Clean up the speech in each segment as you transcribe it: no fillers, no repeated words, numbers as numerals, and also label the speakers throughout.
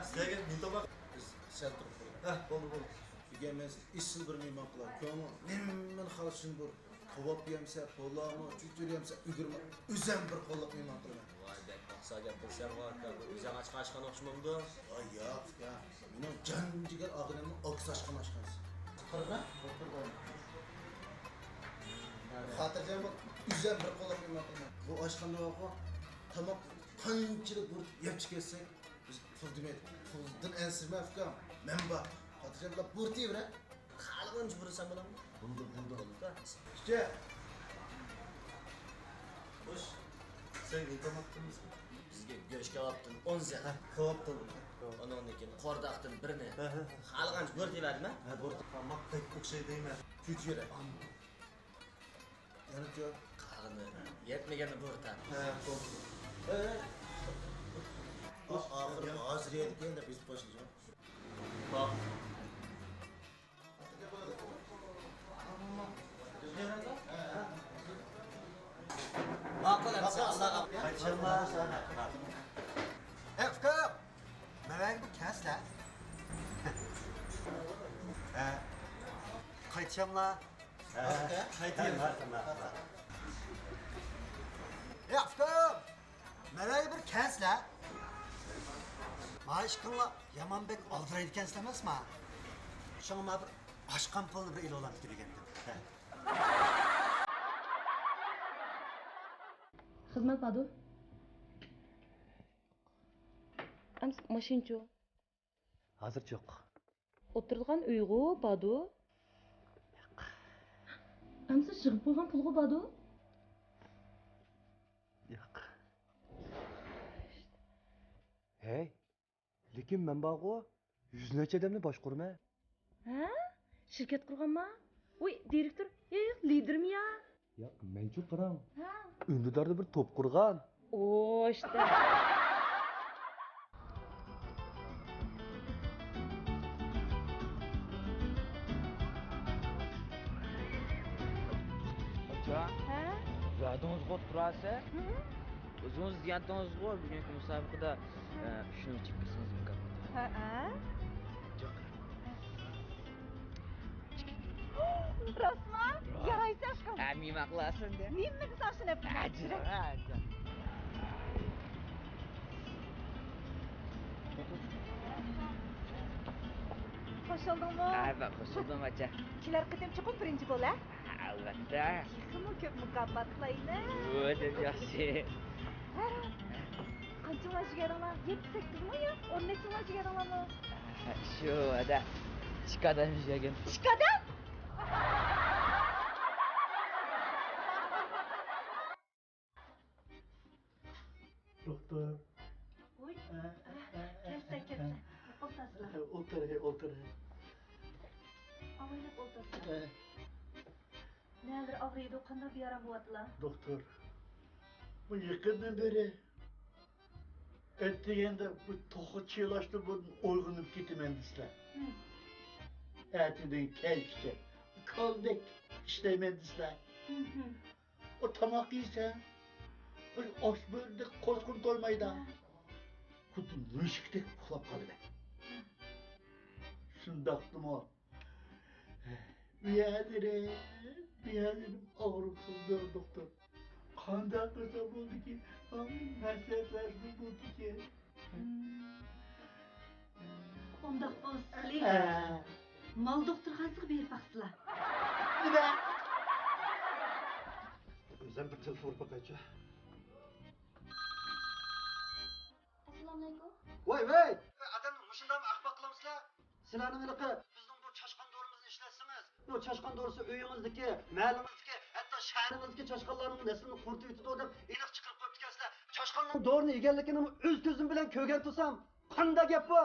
Speaker 1: sizlarga men tomoq.
Speaker 2: Sen turib qo'y.
Speaker 1: Bo'ldi.
Speaker 2: Bugun men isil bir mehmon qilaman. Ko'nglim nimani xalqin bir kebab yemsa, polami, chuchur yemsa, ugurma. O'zim bir qo'llab mehmon qilaman.
Speaker 3: Voy, bek boqsa gap bilsam bor, o'zing ochgan ochgan o'xshamamdi.
Speaker 2: Ay yo'q, ya. Meni janjigar og'rimni oqsashgan ochgansiz. Qirg'a, qo'rqib xotirjam bo'l, o'zim bir qo'llab mehmon qilaman. Bu ochganda vaqo tomoq qanchalik bir yeb chiqarsak, biz pul demaydi. Puldan ensirma fikam. Men bor. Xotirjam bo'lib bo'rtayver.
Speaker 3: Qalbinch burasan bo'ladimi?
Speaker 2: Buldi.
Speaker 3: İşte.
Speaker 1: Xo'sh. Sen men tomoq qilmaysan.
Speaker 3: Bizga go'sht kebabdan 10 zah.
Speaker 1: Kebabdan.
Speaker 3: Ondan keyin qordaqdan birini. Qalqanch bo'rt yebadimi?
Speaker 1: Bo'rtib tomoqdek o'xshaydi-mi?
Speaker 2: Chuchura. Yana jo'q.
Speaker 3: Qarni yetmaganda bo'rtan.
Speaker 1: Bo'ldi.
Speaker 2: Oxir hozir etkanda biz boshlaymiz.
Speaker 3: Bak. Bakalım Allah'a.
Speaker 1: Kaçırma.
Speaker 4: Efka! Merak bir kesler. Kaçacağım la.
Speaker 1: Qaytayım.
Speaker 4: Efka! Merak bir kesler. Maaşkınla yaman bek aldıraydıken istemez mi? Şuna bir aşkan pulunu bir il olan bitirigendim.
Speaker 5: Xizmat badu. Ams mashincho.
Speaker 4: Hazır çok.
Speaker 5: O'tirgan uygu badu. Amsa chiqib bo'lgan pulg'u badu.
Speaker 4: Yok. Hey, lekin men bag'u 100 necha odamni boshqurma.
Speaker 5: Ha? Shirkat qurganma? Voy, direktor, lidermi ya?
Speaker 4: Ya, menchu qarang.
Speaker 5: Ha.
Speaker 4: Undidarda bir top qurgan.
Speaker 5: O işte.
Speaker 6: Hocam,
Speaker 5: Ha?
Speaker 6: yodingiz qo'yib turasiz? O'zingiz deyatdingiz qo'y, bugungi musobaqada shuni chiqsangiz mumkin.
Speaker 5: Ha? Rosma? Yaraysa aşkım.
Speaker 6: Mima qilasan de.
Speaker 5: Nimni qilsashini?
Speaker 6: Ajra.
Speaker 5: Qo'shildingmi?
Speaker 6: Bak, qo'shildim acha.
Speaker 5: Kelar qitim chiqib birinchi bo'l, ha?
Speaker 6: Albatta.
Speaker 5: Yig'imi ko'p mukofotlaydi.
Speaker 6: O, deb yaxshi.
Speaker 5: Qancha mashigaringlar? 7-8mi yo? 10 necha mashigaringlarmi?
Speaker 6: Shu ada. Chikadan yurgan.
Speaker 5: Chiqadan?
Speaker 1: Doktor.
Speaker 5: Oy. Kelsa. O'rtasizlar.
Speaker 1: O'tir.
Speaker 5: Avaylab o'rtasizlar. Nedir ağrıydı, qanday bir yara bo'lyaptilar?
Speaker 7: Doktor, bu yaqindan beri ertaganda bu to'qi chelashda bu uyg'onib ketaman desizlar. Ertadan kechgacha koldek ishlayman desizlar. O tomoq yeysan, bir osh bo'ldi, qo'zg'in to'lmaydi. Xuddi mushukdek uxlab qolaman. Shundoqdimi? Benim ağrım kıldı doktor. Kanda kısa buldu ki, meslekleşme buldu ki.
Speaker 5: Ondaq bo'lsizlar. Mal doktorxonasiga berib baqsizlar.
Speaker 7: Nima?
Speaker 4: O'zim bir telefon bakaycha.
Speaker 5: Assalomu alaykum.
Speaker 4: Voy, adamni mushundami axbaq qilamsizlar? Sizlarning iliqi bizning bu chashqan dorimizni ishlatsangiz, bu chashqan dorisi uyingizdagi, mahallamizdagi, hatto shahrimizdagi chashqanlarning naslini quritib yutadi deb iliq chiqarib qo'yib etkensizlar. Chashqanning dorini eganligini o'z ko'zim bilan ko'rgan tursam, qanday gap bu?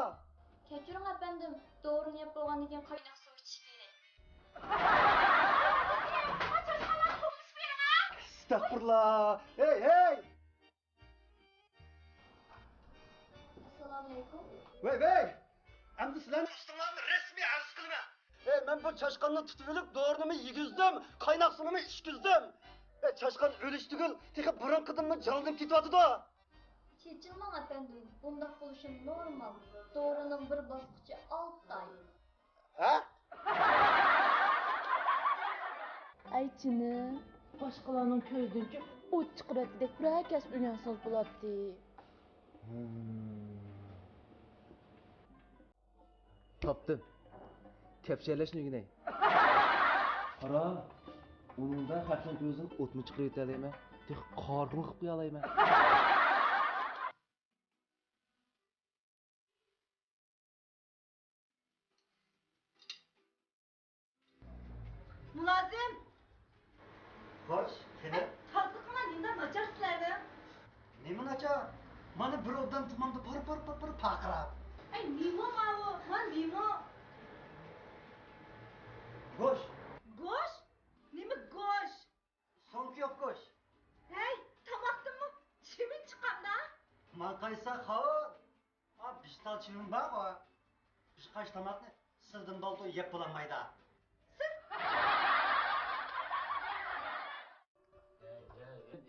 Speaker 8: Kechiring efendim, doğrunu yap bo'lgandan keyin qaynoq suv ichish kerak.
Speaker 4: Estağfurullah. Hey!
Speaker 8: Assalomu alaykum.
Speaker 4: Voy! Endi sizlarni ustinglarni rasmiy arz qilaman. Men bu chashqanni tutib olib, do'rnimni yegizdim, qaynoq suvimni ichgizdim. Chashqan o'lish tugul, texa burunqidimni jonlanib ketyapti-da.
Speaker 8: Kechirmang efendim. Bundaq bo'lishi normal. Doğruning bir bosqichi 6 oy.
Speaker 2: Ha?
Speaker 9: Ayçinin başqalarının ko'zidan o't chiqaradidek bir kasb o'rgansangiz bo'ladi.
Speaker 10: Topdim. Tepşirlashni o'rganay. Qara, uningda xatning ko'zini o'tmi chiqarib yetalayman. Tek qorni qilib qo'ya olayman.
Speaker 5: Mulozim,
Speaker 4: Xo'sh, kelib.
Speaker 5: tasdiqla endi nachar sizlarni.
Speaker 4: Nima nacha? Mana bir odam tumanda bir paqirab.
Speaker 5: Ay, nima ma'vu? Men nima?
Speaker 4: Go'sh,
Speaker 5: Go'sh? Nima go'sh?
Speaker 4: so'nkiyoq go'sh.
Speaker 5: Hey, tamoqdimi? Chimin chiqqanda?
Speaker 4: Man qaysa xor. Pishtal chivim bor o. Pishqash tomatni sirdim doldu yeb bo'lmaydi.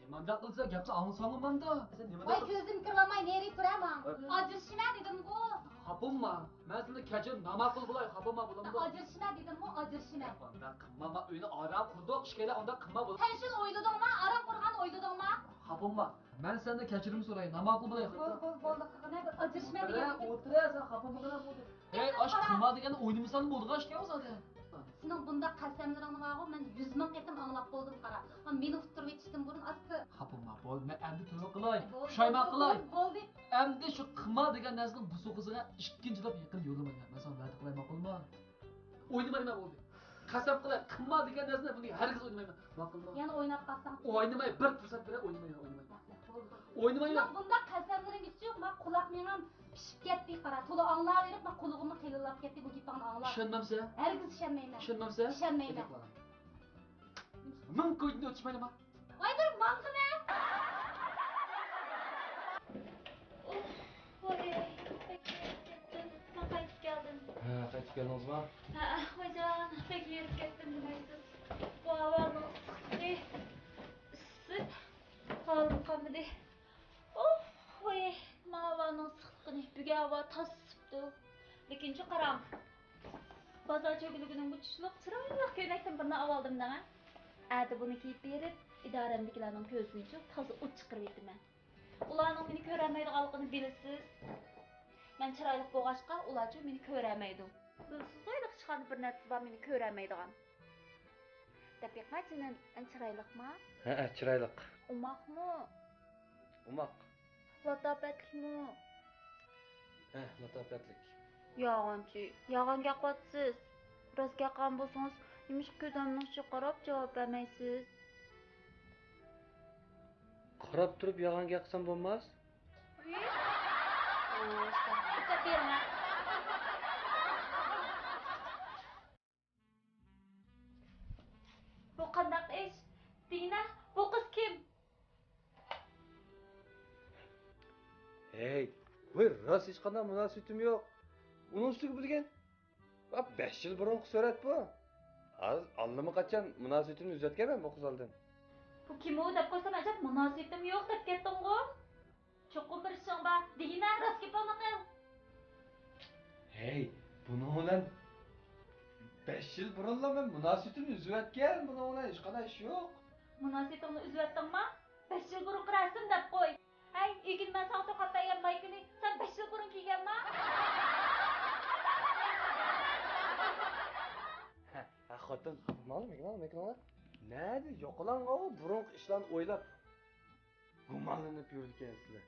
Speaker 10: Nimanda qilsa gapni anglasanmanda. Sen nimada?
Speaker 8: Voy ko'zim kirmay neri turaman. Ajrashma dedim-ku.
Speaker 10: Xapimma. Men seni kechir nima qil bo'lay, xapimma bo'lamda.
Speaker 8: Ajrashma dedim-ku, ajrashma.
Speaker 10: Unda qilmama uyni aram qurdoq ishkala unda qilma bo'l.
Speaker 8: Sen shuni o'yladingmi? Aram qurgan o'yladingmi?
Speaker 10: Xapimma. Men senden kechirim so'ray, nima qil bo'lay.
Speaker 8: Bo'ldi, qilgan ajrashma degan.
Speaker 10: O'tirasan, xapimma qilib bo'ldi. Hey, ash qilma degan o'ynimisan bo'ldi, ash kim o'zadi?
Speaker 8: Sening bunda qasamlaringni varg'u men 100 ming qatim anglab bo'ldim qara. Men uqtirib yetishdim burun asti.
Speaker 10: Xapimma, bo'ldi. Men endi to'y qilay. Pushayman qilay.
Speaker 8: Bo'ldi.
Speaker 10: Endi shu qilma degan narsani bu so'qiziga ikkinchilab yaqin yo'lamagan. Men sana va'da qilayman, ma'qulmi? O'ynamayman bo'ldi. Qasam qilay, qilma degan narsani buni hargiz o'ynamayman. Ma'qulmi?
Speaker 8: Yana o'ynab qolsam.
Speaker 10: O'ynamay, bir fursat berib o'ynamayman. O'ynamayman.
Speaker 8: Bunda qasamlaring yo'q, men quloq mengam pishib ketdi qara. To'la anglayverib, men qulog'imni qiyinlab ketdi bu gapingni anglab.
Speaker 10: Ishonmamsa?
Speaker 8: Hargiz ishonmayman.
Speaker 10: Ishonmamsa?
Speaker 8: Ishonmayman.
Speaker 10: Ming ko'zini o'tishmaydimi?
Speaker 8: Voy dur, mang'ina. Voy, ben qaytib keldim.
Speaker 10: Ha, qaytib keldingizmi?
Speaker 8: Ha, ho'jayon, pek yurib ketdim demaysiz. Bu havanı ısıt, qalın qamidi. Voy, bu havanın sıqqını, büge hava tasıptı. Lekinci qaram. Bazar çögülügünün bu çüşlük çıraylık köynekten birini avaldım da. Әді бұны кейіп беріп, идарамдыкілердің көзінен çok таза ұт çıqırып etdim mən. Ularның meni көрәмейді қалғыны білесіз. Mən çıraylık boğaçqa, ular çok meni көрәmeydi. Bilsiz qoyliq çıxanı bir nətsi var meni көрәmeydiğen. Dəpek macının ən çıraylık mı?
Speaker 10: Ha, çıraylık.
Speaker 8: Umaq mı?
Speaker 10: Umaq.
Speaker 8: Latapetlik mi?
Speaker 10: Ha, latapetlik.
Speaker 8: Yağancı, yağan gəqvatsız. Biraz gəqan bolsanız, Nimiş gözümün içi qarab cavab vermeysiz?
Speaker 10: Qarab turib yalan gaqsam bo'lmas?
Speaker 8: Dikkat verin ha. Bu qandaq ish? Dina, bu qiz kim?
Speaker 10: Hey, voy, rost hech qanday munosabatim yo'q. Uning ustiga bilgan. 5 yil burungi surat bu. Az allaqachon munosabatimni uzatganman bu qiz oldin.
Speaker 8: Bu kim o deb qo'ysam ajab munosabatim yo'q deb ketding-ku. Cho'qim bir ishing bor. Dina, rost gapingni qil.
Speaker 10: Hey, buni bilan 5 yil burunla men munosabatimni uzatgan, buni bilan hech qanday ish yo'q.
Speaker 8: Munosabatingni uzatdingmi? 5 yil burun qirarsin deb qo'y. Hey, igin men sana to'qat tayyormay kuni, sen 5 yil burun kiyganmi?
Speaker 10: Ha, xotin, ma'lum. Nadi, yo'qolang'o burungi ishlarni o'ylab gumonlanib yurgansizlar.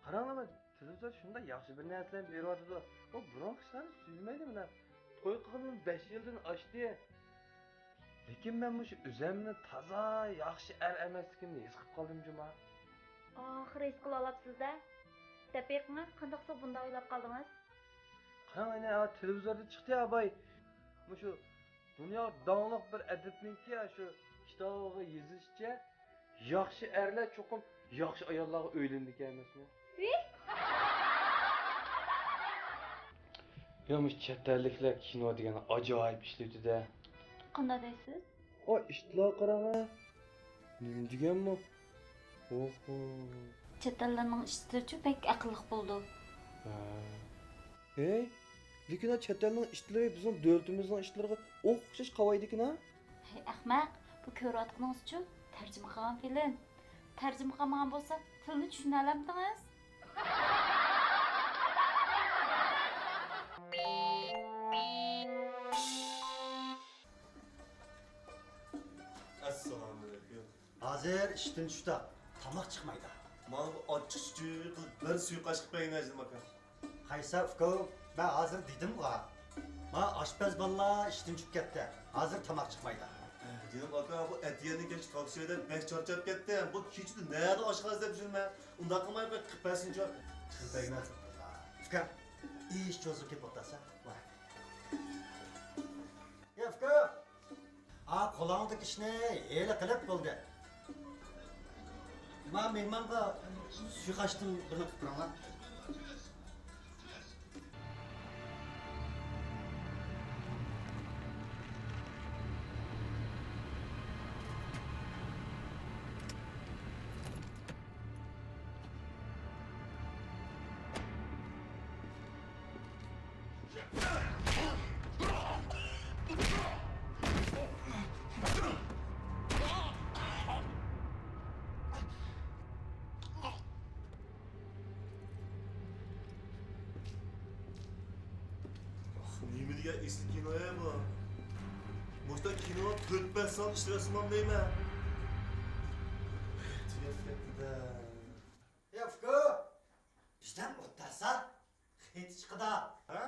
Speaker 10: Qaranglar, televizor shunda yaxshi bir narsalarni beryapti. O burungi ishlarni suymaydi bular. To'y qilib 5 yildan oshdi. Lekin men shu o'zimni toza, yaxshi emasligimni his qilib qoldim juma.
Speaker 8: Oxir his qila olasiz-da. Tapiqmi, qandoqsa bunda o'ylab qoldingiz?
Speaker 10: Qarang, ana televizorda chiqdi abay. Shu dunyo dongliq bir adibniki shu kitobiga yozishicha yaxshi erlar cho'qim yaxshi ayollarga o'ylandi ekan emasmi? Yo'q, chet elliklar kino degan ajoyib ishlaydi-da.
Speaker 8: Qanday deysiz?
Speaker 10: O, ishtiloq qarama. Nima deganmi? Oho.
Speaker 8: chet ellarning ishchilari bek aqlli bo'ldi.
Speaker 10: Lekin chet elning ishchilari bizning davlatimizning ishchilariga o'xshash qavaydikin ha?
Speaker 8: Hey ahmaq, bu ko'rayotganingiz uchun tarjima qilgan film. Tarjima qilmagan bo'lsa, tilni tushuna olamdingiz?
Speaker 1: Assalomu alaykum.
Speaker 4: Hozir ishdan tushdi. Tamoq chiqmaydi.
Speaker 1: Mana bu ochiq qilib bir suiqash qilib qo'ying Najim aka.
Speaker 4: Qaysa uka, ben hozir dedim-ku. Ma aşpaz balla ishdan tushib ketdi. Hozir tamoq chiqmaydi.
Speaker 1: Canım aka bu etiyeni geç taksiyede 5 çarçap ketdi. Bu kechdi nerede oshqoz deb yurma. Unda qilmay bir 45 chor. Chiqpagina.
Speaker 4: Uka, ish cho'zib ketib o'tasa. Ya uka. Qo'lingdagi ishni eli qilib bo'ldi. Ma mehmonga suiqashdin birini qilib turaman.
Speaker 1: Nima degan esli kino bu? Boshda kino 4-5 soat ishlasimam deyman. Tugab ketdi-da.
Speaker 4: Ya uka, bizdan o'tasa hech chiqida, ha?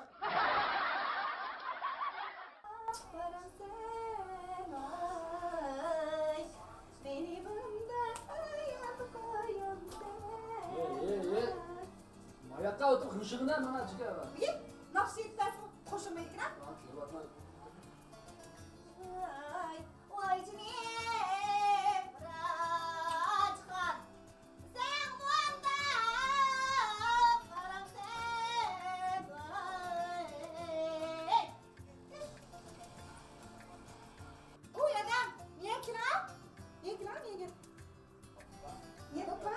Speaker 11: Mayaqqa o'tib xirshig'ina mana chiqadi.
Speaker 12: Naqsh ettasini qo'shilmaydigan. Voy jinim, Rajxon. Sen bo'lda qaramsan. Oy adam, niye kiram? Niye kiram? Niye baba?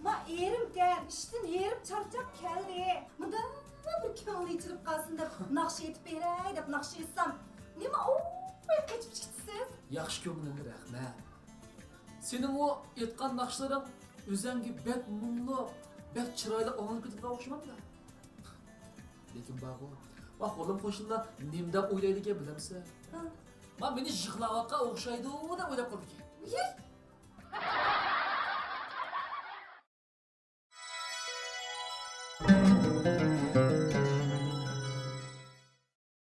Speaker 12: Ma erim gel, işten yerim çarçap keldi. Mıda bir köngül içirip kalsın dep nakşı etip beray dep nakşı etsem. Nima o kaçıp çıktısız?
Speaker 11: Yaxshi ko'nglinga rahmat. Sening o aytgan naqshlaring o'zingga bek mungli, bek chiroyli olinib ketib o'xshamadi. Lekin baqo, bak oğlum qo'shnilar nimda o'ylaydi ekan bilamsan? Ma meni yig'lavoqqa o'xshaydi deb o'ylab qoldik.